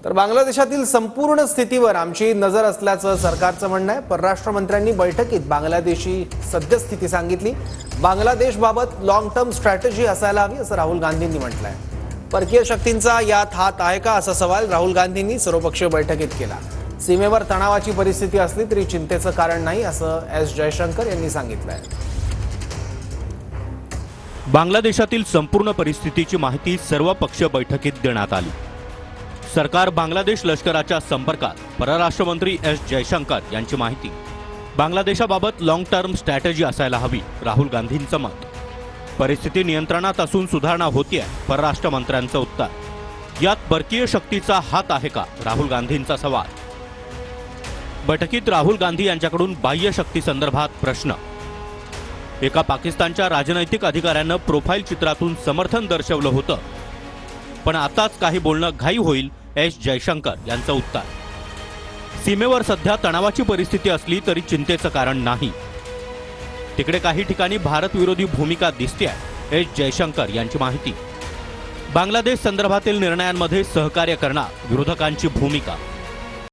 तर बांगलादेशातील संपूर्ण स्थितीवर आमची नजर असल्याचं सरकारचं म्हणणं आहे। परराष्ट्र मंत्र्यांनी बैठकीत बांगलादेशी सद्यस्थिती सांगितली। बांगलादेशबाबत लॉंग टर्म स्ट्रॅटेजी असायला हवी असं राहुल गांधींनी म्हटलंय। परकीय शक्तींचा यात हात आहे का असा सवाल राहुल गांधींनी सर्वपक्षीय बैठकीत केला। सीमेवर तणावाची परिस्थिती असली तरी चिंतेचं कारण नाही असं एस जयशंकर यांनी सांगितलंय। बांगलादेशातील संपूर्ण परिस्थितीची माहिती सर्व पक्षीय बैठकीत देण्यात आली। सरकार बांगलादेश लष्कराच्या संपर्कात परराष्ट्र मंत्री एस जयशंकर यांची माहिती। बांगलादेशाबाबत लॉंग टर्म स्ट्रॅटेजी असायला हवी राहुल गांधींचं मत। परिस्थिती नियंत्रणात असून सुधारणा होतीये परराष्ट्र मंत्र्यांचं उत्तर। यात परकीय शक्तीचा हात आहे का राहुल गांधींचा सवाल। बैठकीत राहुल गांधी यांच्याकडून बाह्य शक्ती संदर्भात प्रश्न। एका पाकिस्तानच्या राजनैतिक अधिकाऱ्यानं प्रोफाईल चित्रातून समर्थन दर्शवलं होतं, पण आताच काही बोलणं घाई होईल एस जयशंकर यांचं उत्तर। सीमेवर सध्या तणावाची परिस्थिती असली तरी चिंतेचं कारण नाही। तिकडे काही ठिकाणी भारत विरोधी भूमिका दिसतेय एस जयशंकर यांची माहिती। बांगलादेश संदर्भातील निर्णयांमध्ये सहकार्य करणार विरोधकांची भूमिका।